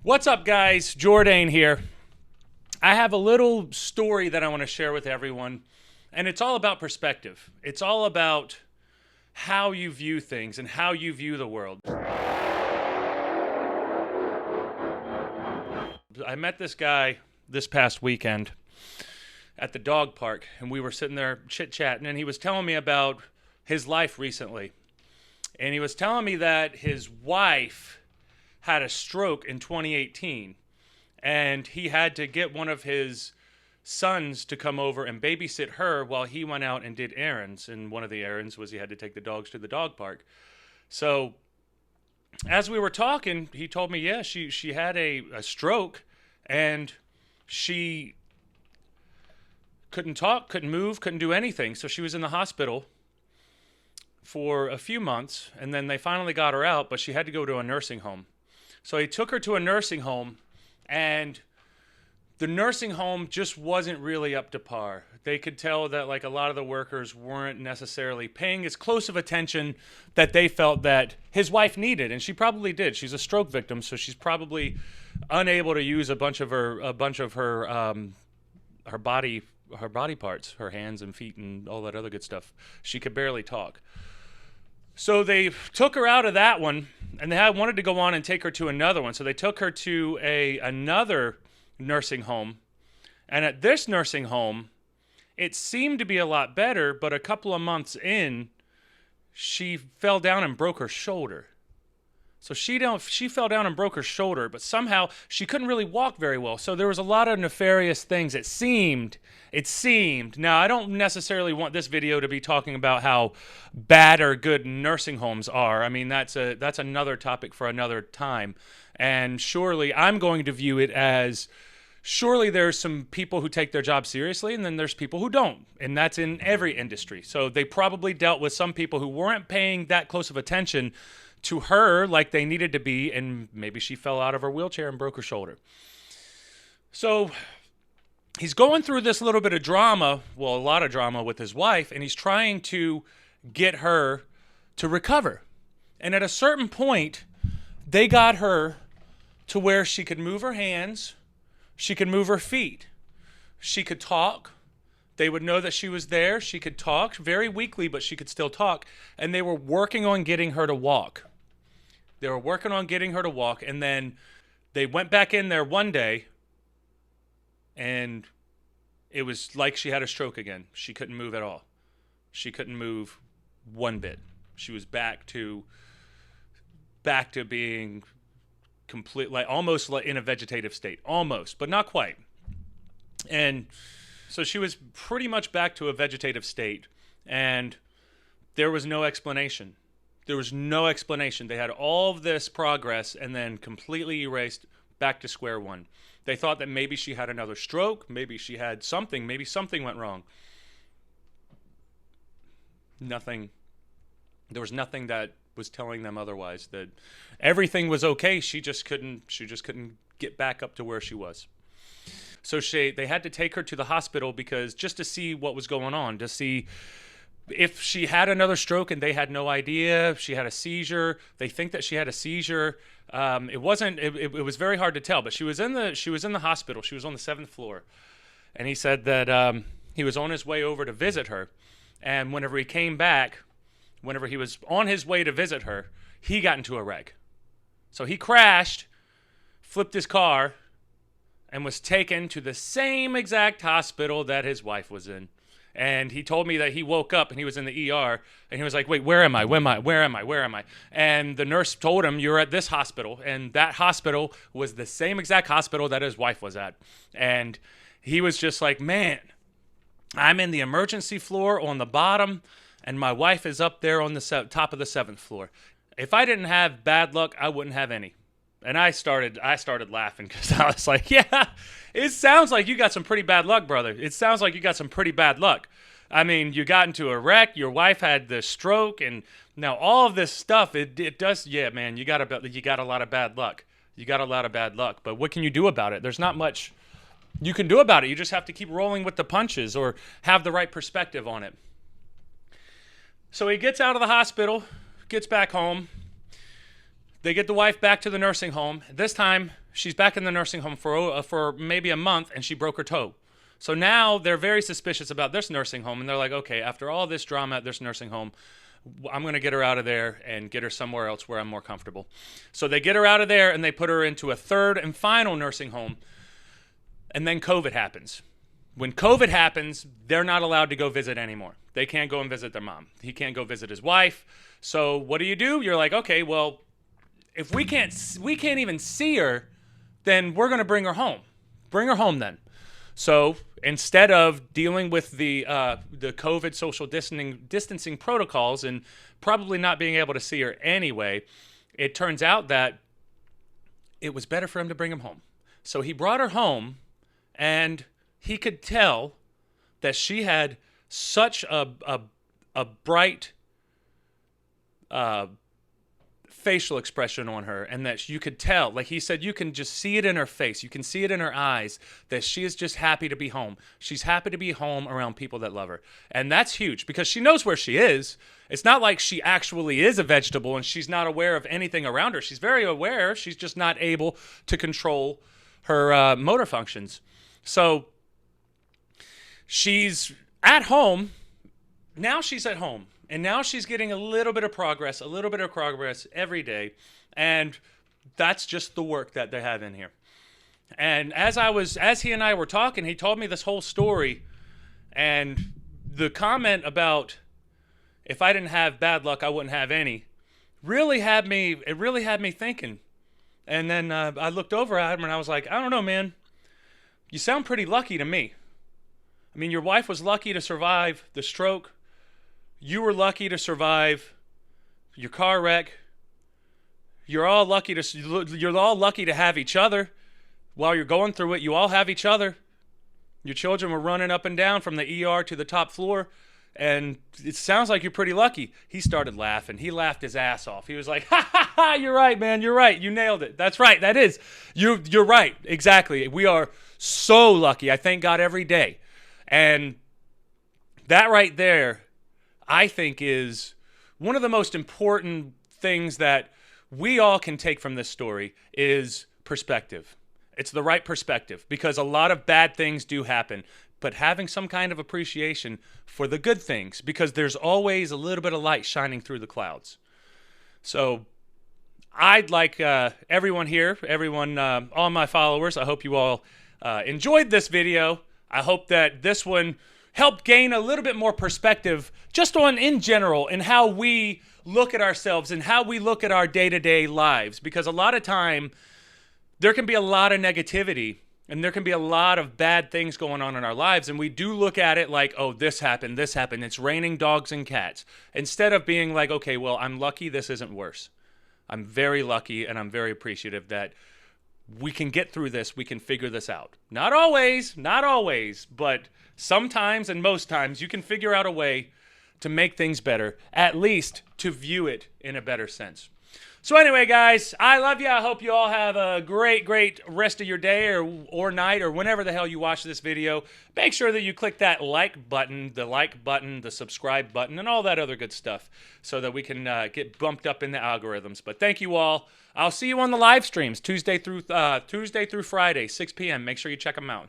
What's up, guys? Jordan here. I have a little story that I want to share with everyone, and it's all about perspective. It's all about how you view things and how you view the world. I met this guy this past weekend at the dog park, and we were sitting there chit-chatting, and he was telling me about his life recently. And he was telling me that his wife had a stroke in 2018, and he had to get one of his sons to come over and babysit her while he went out and did errands. And one of the errands was he had to take the dogs to the dog park. So as we were talking, he told me, yeah, she had a stroke, and she couldn't talk, couldn't move, couldn't do anything. So she was in the hospital for a few months, and then they finally got her out, but she had to go to a nursing home. So he took her to a nursing home, and the nursing home just wasn't really up to par. They could tell that like a lot of the workers weren't necessarily paying as close of attention that they felt that his wife needed, and she probably did. She's a stroke victim, so she's probably unable to use a bunch of her body parts, her hands and feet and all that other good stuff. She could barely talk. So they took her out of that one, and they wanted to go on and take her to another one. So they took her to another nursing home. And at this nursing home, it seemed to be a lot better, but a couple of months in, she fell down and broke her shoulder. So she fell down and broke her shoulder, but somehow she couldn't really walk very well. So there was a lot of nefarious things. It seemed. Now, I don't necessarily want this video to be talking about how bad or good nursing homes are. I mean, that's another topic for another time. And surely I'm going to view it as, surely there's some people who take their job seriously, and then there's people who don't. And that's in every industry. So they probably dealt with some people who weren't paying that close of attention to her like they needed to be, and maybe she fell out of her wheelchair and broke her shoulder. So he's going through this little bit of drama, well, a lot of drama with his wife, and he's trying to get her to recover. And at a certain point, they got her to where she could move her hands, she could move her feet, she could talk. They would know that she was there. She could talk very weakly, but she could still talk. And they were working on getting her to walk. And then they went back in there one day, and it was like she had a stroke again. She couldn't move at all. She couldn't move one bit. She was back to being complete, like almost like in a vegetative state, almost, but not quite. And so she was pretty much back to a vegetative state, and there was no explanation. They had all of this progress and then completely erased, back to square one. They thought that maybe she had another stroke, maybe she had something, maybe something went wrong. Nothing. There was nothing that was telling them otherwise, that everything was okay. She just couldn't get back up to where she was. So they had to take her to the hospital because just to see what was going on, to see if she had another stroke, and they had no idea. If she had a seizure, they think that she had a seizure. It was very hard to tell, but she was in the hospital. She was on the 7th floor, and he said that he was on his way over to visit her, and whenever he was on his way to visit her, he got into a wreck. So he crashed, flipped his car, and was taken to the same exact hospital that his wife was in. And he told me that he woke up and he was in the ER, and he was like, wait, where am I? Where am I? And the nurse told him, you're at this hospital. And that hospital was the same exact hospital that his wife was at. And he was just like, man, I'm in the emergency floor on the bottom, and my wife is up there on the top of the 7th floor. If I didn't have bad luck, I wouldn't have any. And I started laughing because I was like, yeah, it sounds like you got some pretty bad luck, brother. It sounds like you got some pretty bad luck. I mean, you got into a wreck, your wife had the stroke, and now all of this stuff, it does, yeah, man, you got a lot of bad luck. But what can you do about it? There's not much you can do about it. You just have to keep rolling with the punches or have the right perspective on it. So he gets out of the hospital, gets back home. They get the wife back to the nursing home. This time, she's back in the nursing home for maybe a month, and she broke her toe. So now they're very suspicious about this nursing home, and they're like, okay, after all this drama at this nursing home, I'm going to get her out of there and get her somewhere else where I'm more comfortable. So they get her out of there, and they put her into a third and final nursing home, and then COVID happens. When COVID happens, they're not allowed to go visit anymore. They can't go and visit their mom. He can't go visit his wife. So what do? You're like, okay, well, if we can't even see her, then we're going to bring her home. Bring her home then. So instead of dealing with the COVID social distancing protocols and probably not being able to see her anyway, it turns out that it was better for him to bring him home. So he brought her home, and he could tell that she had such a bright facial expression on her, and that you could tell, like he said, you can just see it in her face, you can see it in her eyes, that she is just happy to be home. She's happy to be home around people that love her. And that's huge, because she knows where she is. It's not like she actually is a vegetable and she's not aware of anything around her. She's very aware. She's just not able to control her motor functions. So she's at home. Now she's at home. And now she's getting a little bit of progress every day. And that's just the work that they have in here. And as he and I were talking, he told me this whole story. And the comment about, if I didn't have bad luck, I wouldn't have any, really had me thinking. And then I looked over at him and I was like, I don't know, man. You sound pretty lucky to me. I mean, your wife was lucky to survive the stroke. You were lucky to survive your car wreck. You're all lucky to have each other while you're going through it. You all have each other. Your children were running up and down from the ER to the top floor, and it sounds like you're pretty lucky. He started laughing. He laughed his ass off. He was like, ha, ha, ha, you're right, man. You're right. You nailed it. That's right. That is. You're right. Exactly. We are so lucky. I thank God every day. And that right there, I think, is one of the most important things that we all can take from this story is perspective. It's the right perspective, because a lot of bad things do happen, but having some kind of appreciation for the good things, because there's always a little bit of light shining through the clouds. So I'd like everyone here, all my followers, I hope you all enjoyed this video. I hope that this one help gain a little bit more perspective just on, in general, and how we look at ourselves and how we look at our day-to-day lives. Because a lot of time, there can be a lot of negativity and there can be a lot of bad things going on in our lives. And we do look at it like, oh, this happened. It's raining dogs and cats. Instead of being like, okay, well, I'm lucky this isn't worse. I'm very lucky, and I'm very appreciative that we can get through this. We can figure this out. Not always, but sometimes and most times you can figure out a way to make things better, at least to view it in a better sense. So anyway, guys, I love you. I hope you all have a great, great rest of your day or night or whenever the hell you watch this video. Make sure that you click that like button, the subscribe button, and all that other good stuff so that we can get bumped up in the algorithms. But thank you all. I'll see you on the live streams Tuesday through Friday, 6 p.m. Make sure you check them out.